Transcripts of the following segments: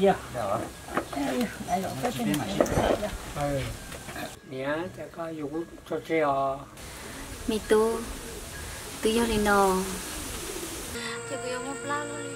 Dạ. Đó. Đây rồi cái bên này. Nè, chắc có dùng cho treo. Mi tu yo đi nò. Chắc có một lá luôn đi.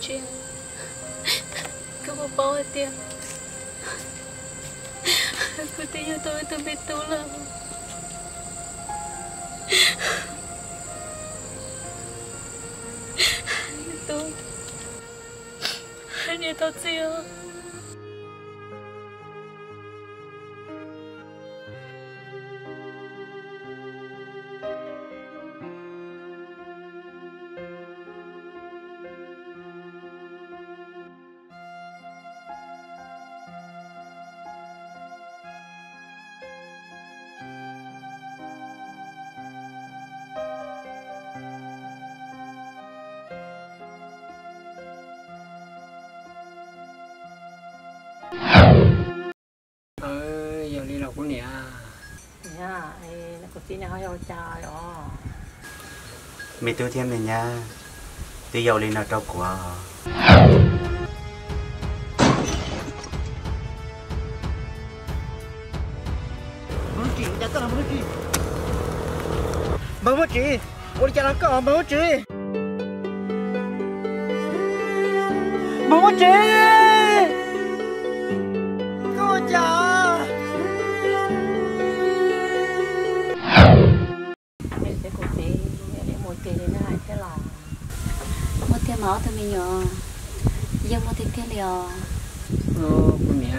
Chuyện cứ một bao tiền cứ tiền cho tôi biết tu là tôi anh ấy tao chia Giờ đi đâu của nè. Nha, nó có tí nào hay cha đó. Mẹ tôi thêm mình nha. Tôi giàu lên nào trâu của. Bố chị, đã có là bố chị. Bố chị, bố cha nó có bố chị. Bố chị. Cô cha. một thiên máu thôi mình nhỏ dân một thiên thiên liều Của nè,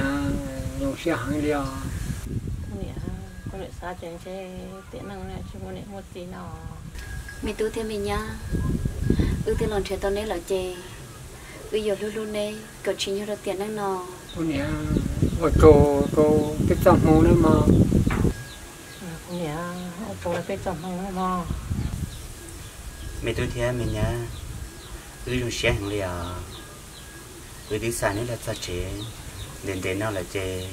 dùng xe hàng liều. Con nè xa trên chế tiện năng này chứ con nè một tí nào. mình tu thiên mình nhá thiên lòng trẻ tao nấy là chè giờ luôn luôn đây cậu chỉ nhớ được tiền năng nọ Của nè, ở chỗ cái tầm hồ nữa mà. Con nè, ở chỗ cái tầm hồ nữa mà. Mẹ tôi thêm mình nha. Dùng xe hàng liều. Đi xa nữa là sao chế. Đến nào là chế.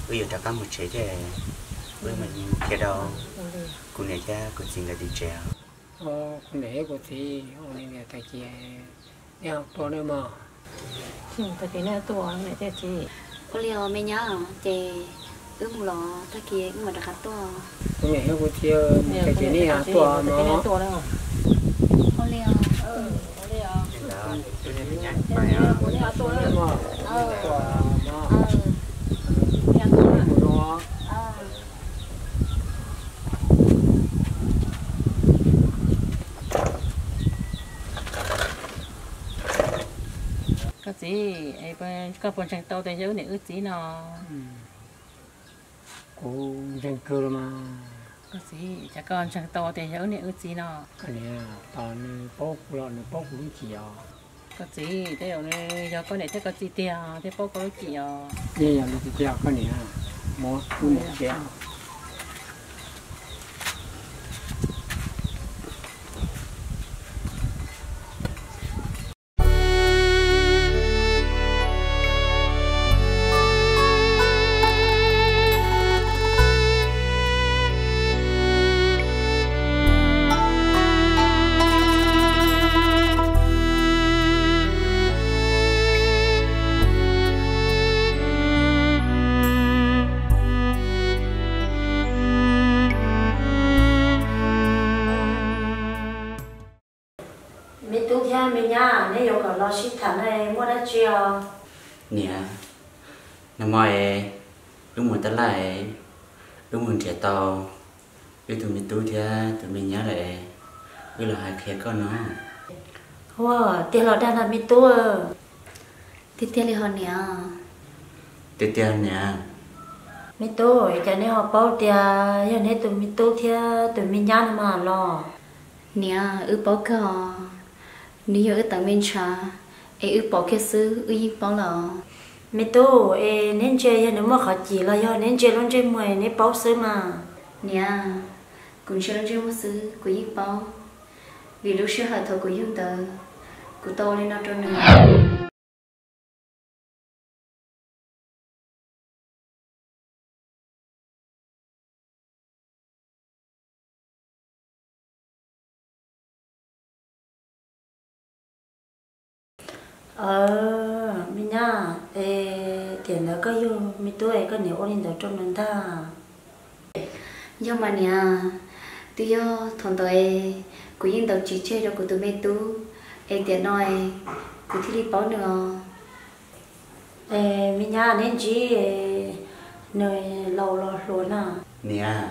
Giờ đã có một chế thế. Mình kia đâu. Cô này cha, cô xin là đi trèo. Con nè của thì ông này tại chị đeo to nữa mà. Chúng ta cái này to này thế chị. có liều mình nhá chè một lọ ta kia cũng mà đặc to Con nè của chị cái chị này to mà. Cái này to đó. có liều Đó, tôi thêm mình nha. Cái này to đó mà. Cái gì ấy bên các bọn chẳng tàu tới dưới này ước gì nào. Cô dân cư mà. Cái gì chắc con chẳng tàu tới dưới này ước gì nào. Cái này toàn bốc lợn bốc cũng chỉ à. Cái gì thế rồi này giờ con này thế có gì tiền thế bốc có gì à. Đây là nó chỉ cái này à. Một cũng chỉ. mình nha nếu yêu cầu lo ship thằng này mua đã chưa nè năm ngoái đúng một tấn lại đúng một trẻ tàu yêu tụi mình tu theo tụi mình nhớ lại đây là hai khía con nó wow tiền lọ đan là mi tua thì tiền liền họ nè tê tê nè mi tua cho nên họ bao tiền cho nên tụi mi tua thì tụi mi nhăn mà lo nè bao cái nếu ở tầng bên trà bao cái sư bao là mi tua nên chơi nếu mà khó chỉ là do nên chơi luôn chơi mày nên bao sư mà nè cũng chơi luôn chơi một sư cũng bao vì lúc xưa họ thôi cũng dùng tờ cũng to lên nó cho nữa mình nha tiền đó có dùng mi tuổi có nếu ôn đó trong lần ta do mà nè tôi do thằng tôi cũng yên đầu chỉ chơi rồi của tụi mình tu tiền nói cũng thi đi bao nữa mình nha nên chỉ nơi lâu lâu luôn à nè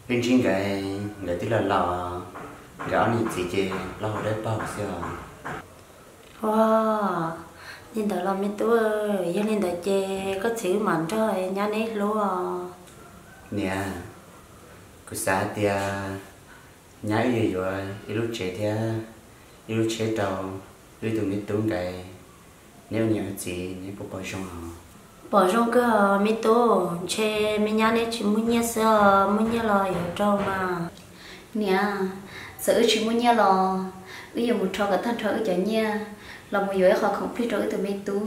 bên trên cái người tí là lò cái anh chị chị lâu đấy bao giờ wow nhìn đầu lòng mình tu ơi nhìn đầu chè có chữ mạnh rồi nha nét luôn nè cứ xa tia nhái gì rồi lúc trẻ thì lúc trẻ đầu lúc tụi mình tốn cái nếu nhiều gì nếu bỏ xong hả bỏ xong cơ mi tu chè mi nha nét chỉ muốn nhớ sơ muốn nhớ lo ở trong mà nè sợ chỉ muốn nhớ lo ví dụ một trò cả thân thở cho nha là một người họ không biết rồi từ mi tu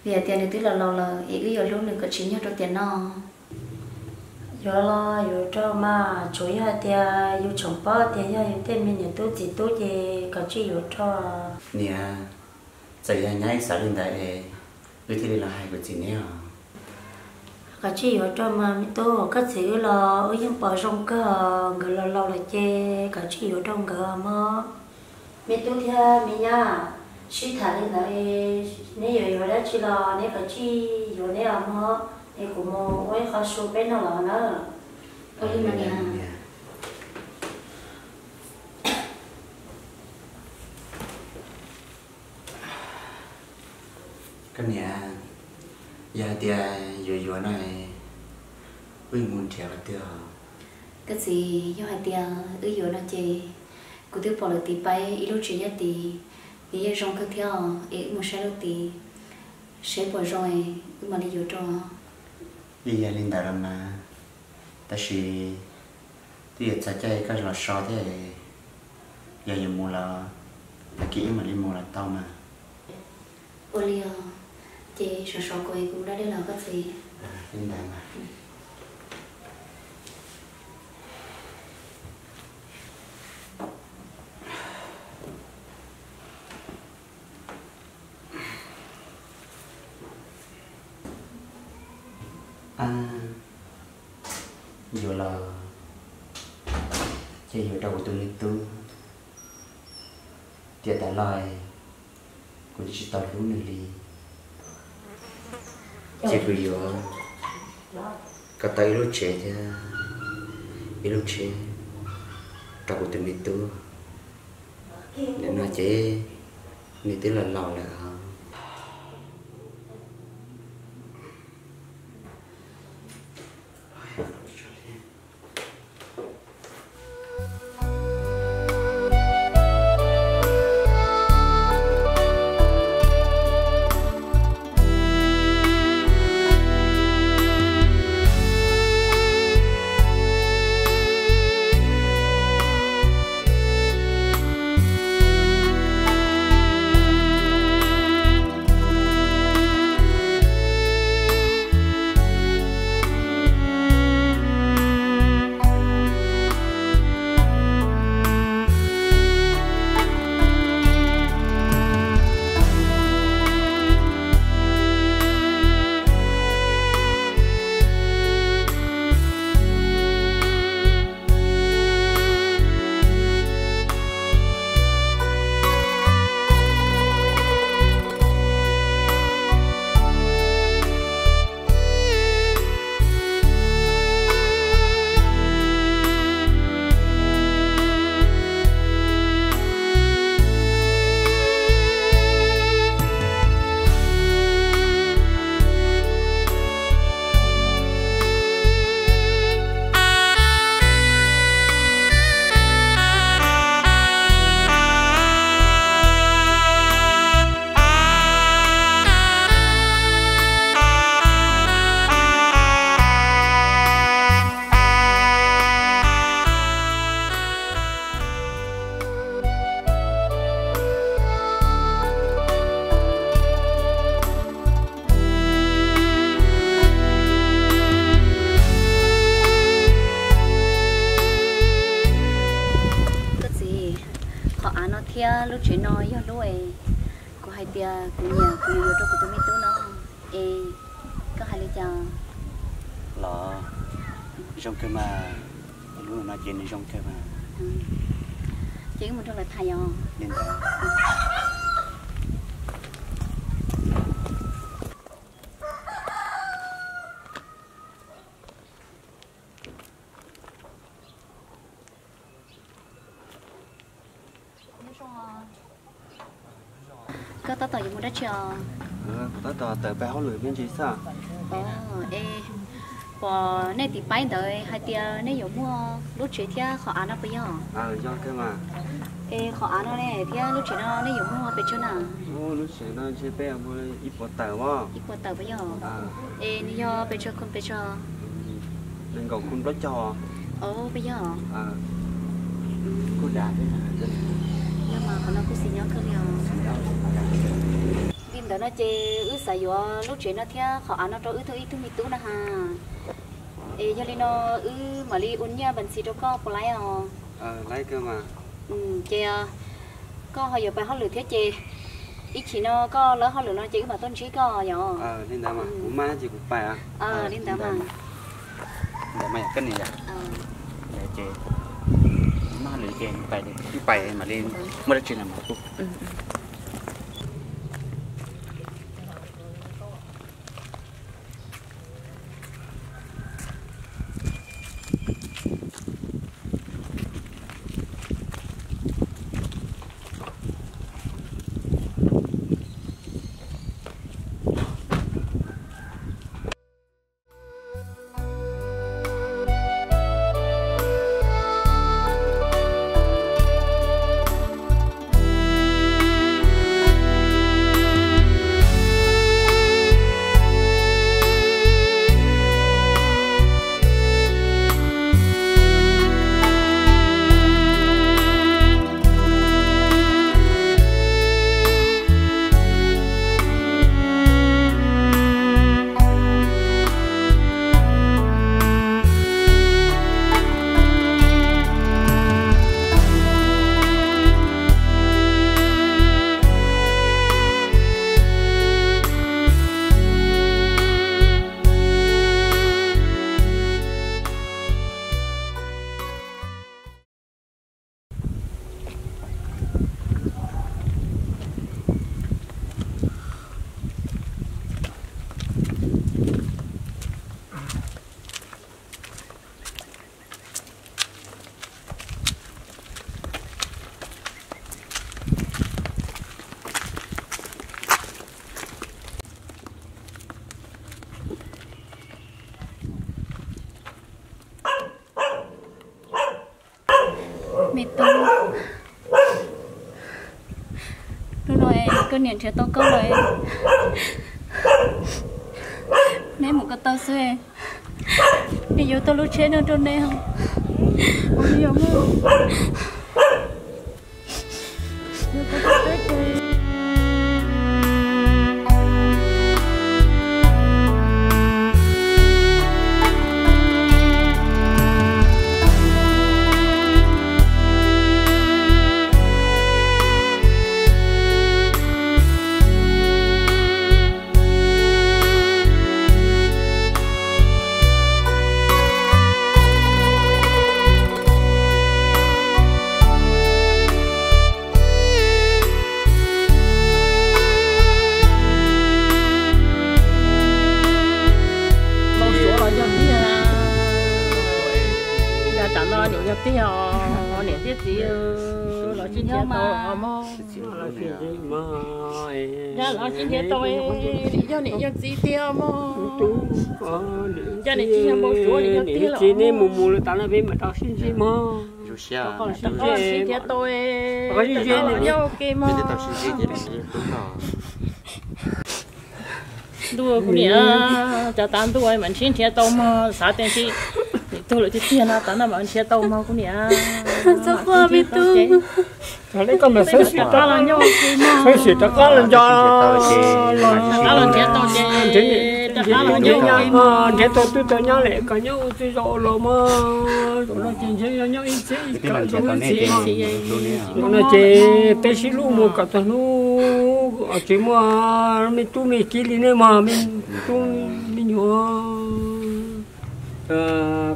vì tiền này tức là lâu là ý giờ lúc nữa có chỉ nhớ cho tiền nó giờ lo giờ cho mà chủ yếu là tiền yêu chồng bao tiền yêu tiền mình nhiều tu chỉ tu thì có chỉ yêu cho nè giờ nhái xã lên đại lúc thì là hai cái gì nè có chỉ yêu cho mà mi tu có chỉ là ở những bỏ trong cơ người lâu là chê có chỉ yêu trong cơ mà mi tu theo mi nha chỉ thà lên đại nếu yêu đó chỉ là nếu có chỉ yêu nếu mà thì cũng một cái khó số bên nào là nữa ôi mà nè cái nhà gia tia vừa này với muốn theo tia cái gì do hai tia vừa nó chơi cụ tiêu bỏ được tí bay ít lúc chuyện nhất tí giờ trong cái theo ít một sai lúc tí sẽ bỏ rồi mà đi vô trong bây giờ linh đạo mà ta chỉ thì giờ chơi cái là so thế giờ dùng mua là kỹ mà đi mua là tao mà ôi chị sợ cô ấy cũng đã đi làm cái gì linh đạo mà vừa là chơi vừa đầu tư liên tư tiệt tại lời của chỉ tao lú nữa đi chỉ vừa cả tay lúc trẻ thì lúc trẻ đầu tư liên tư nên nó chế nên tiếng là lò là nó thia lúc chuyện nó giờ lúc ấy có hai tia cũng nhiều cho của tụi mình tụi nó có hai lý do lọ trong cái mà lúc nào chuyện trong cái mà chỉ một trong là thay à nên là có tao tao dùng một đất chờ tao tới bé họ lười bên gì sao bỏ này thì bay tới hai tia này dùng mua lúc chuyện thia khó ăn nó bây giờ do cái mà khó ăn nó này thia lúc chuyện nó này dùng mua về chỗ nào lúc chuyện nó chơi bé mua ít bột tàu quá ít bột tàu bây giờ này do về chỗ con về chỗ nên còn con đó cho bây giờ cô đã thế nào nhưng mà còn nó cũng xin nhớ cơ điều tìm đó nó chơi ướt xài vô lúc chuyện nó thia khó ăn nó cho ướt thôi ít thôi tú nè ha cho nên nó mà đi uống nha bệnh xì đâu có lấy lấy cơ mà chơi có hồi giờ bài họ lừa thế chơi ít chỉ nó có lỡ họ lừa nó chỉ mà tôn trí có nhỏ nên đó mà má chỉ cũng phải nên đó mà để mày cái này để chơi má lười chơi bài đi cái bài mà lên mới được chuyện làm một chút mẹ tôi rồi cứ niệm cho tôi câu rồi nếu một cái tao xuê đi vô tôi lúc chết nó trong đây không ôi giống không chị nên mù là tao là bên mà tao xin gì mà dù sao còn xin thiệt tôi có gì chuyện này nhau kia mà tao xin gì thì đúng rồi đua cũng nhỉ cho tao đua mình xin thiệt tôi mà sao tiền chị tôi lại tiền là tao làm thiệt tôi mà cũng nhỉ sao qua biết tôi cái đấy con mà sấy xịt tao là sấy xịt tao có lên cho tao làm thiệt tôi chị thế tôi nhớ lại cả nhau tôi rõ rồi mà rồi nó chỉ nhau ít chứ cả chúng nó chỉ bé xí lu một cả tuần lu chỉ mà mình tu mình kỹ nữa mà mình tu mình nhỏ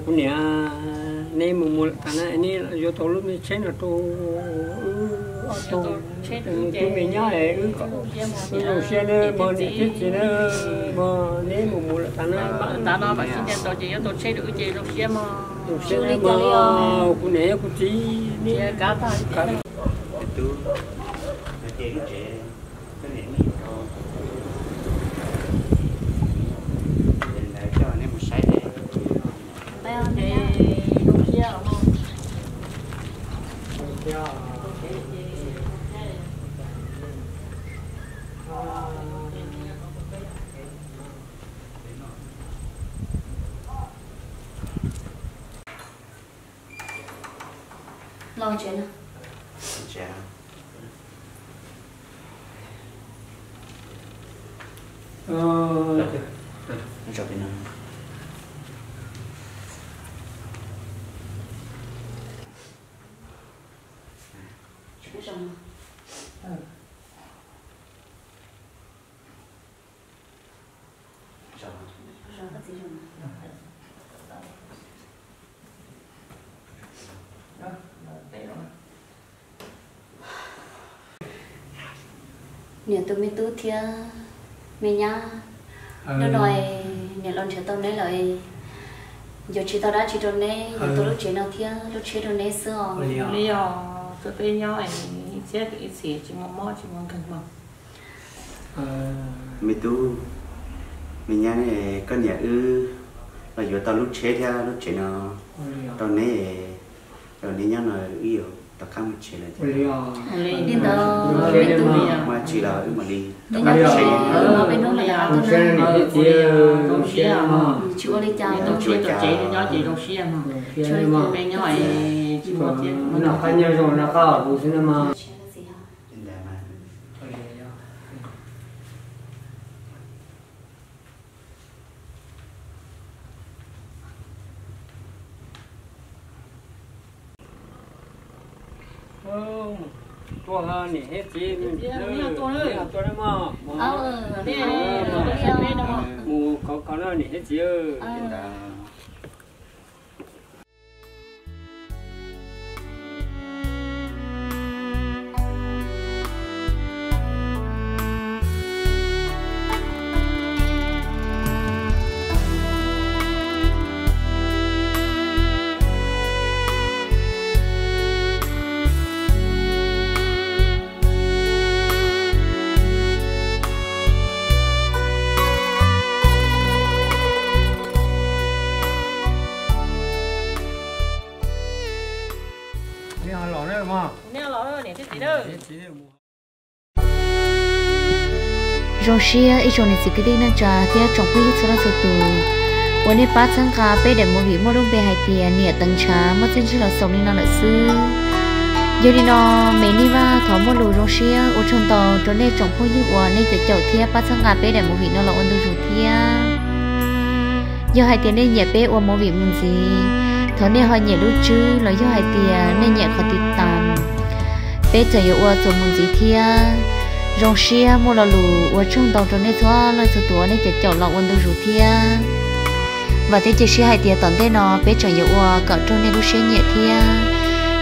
cái này này một cái này là do tôi lúc mình chơi là tôi mình nhớ này rồi xe nữa mà đi chứ nữa mà nếu một cái này ta nói bạn xin tôi chỉ tôi chơi được chơi rồi xe mà xe nữa mà cái này cái gì này cá ta tu chơi lúc trẻ cái này mình thôi để lại cho anh em một sai đấy đây đúng xe rồi không lo chuyện à? Chà. Cho bên nào. Nè tôi mới tu thia mình nhá nó nói nè lần trước tao nói lời giờ chỉ tao đã chỉ trong này giờ tôi lúc chuyện nào thia lúc chuyện trong này xưa lý do tôi thấy nhau anh sẽ cái gì chỉ mò chỉ mong cần mò Mình tu mình nhớ này con nhà là giờ tao lúc chế theo lúc chế nó tao này rồi nên nhớ là yêu tao không chế là đi đâu đi tu mà chỉ là mà đi đi đâu mà bên đó là tôi đâu xe mà chưa đi chào đâu xe tôi chế thì nó chỉ đâu xe mà bên nhau ấy chỉ một chiếc nó phải nhớ rồi nó có bù xí mà tôi hơn nè hết gì tôi đấy mà mù có nơi nè hết gì ơi rồi xia ít chỗ này chỉ cái này cha thì trong cái số là số tu,วันนี้ป้าสังกาไปเดี๋ยวมีมอลงไปหายเตียเนี่ยตั้งช้าเมื่อเช้าที่เราส่งนี่นั่นแหละซื้อgiờ đi nó mấy ni va thọ mua lúa rong xia ở trong tàu cho nên trồng phong như quả nênจะเจ้าเทียป้าสังกาไปเดี๋ยวมีnó là ôn tu chủเทียgiờ hai tiền nên nhẹไปอวมวิมันสิthọ nên họ nhẹรู้ชื่อแล้วgiờ hai tiền nên nhẹเขาติดตามไปจะอยู่อวจมุนสิเทียรองเชียมัวละลูว่าช่วงตอนจนในทั่วเลยสุดตัวในจะเจาะหลอกวันดูรูเทียvà thế chỉ hai tia tận thế nó bé trời yêu cỡ trong này lúc xưa nhẹ thia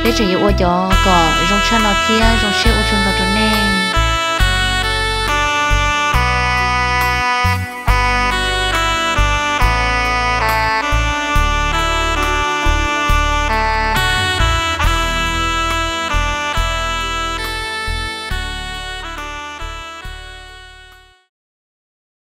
bé trời yêu cho cỡ rong cha nó thia rong xưa ở trong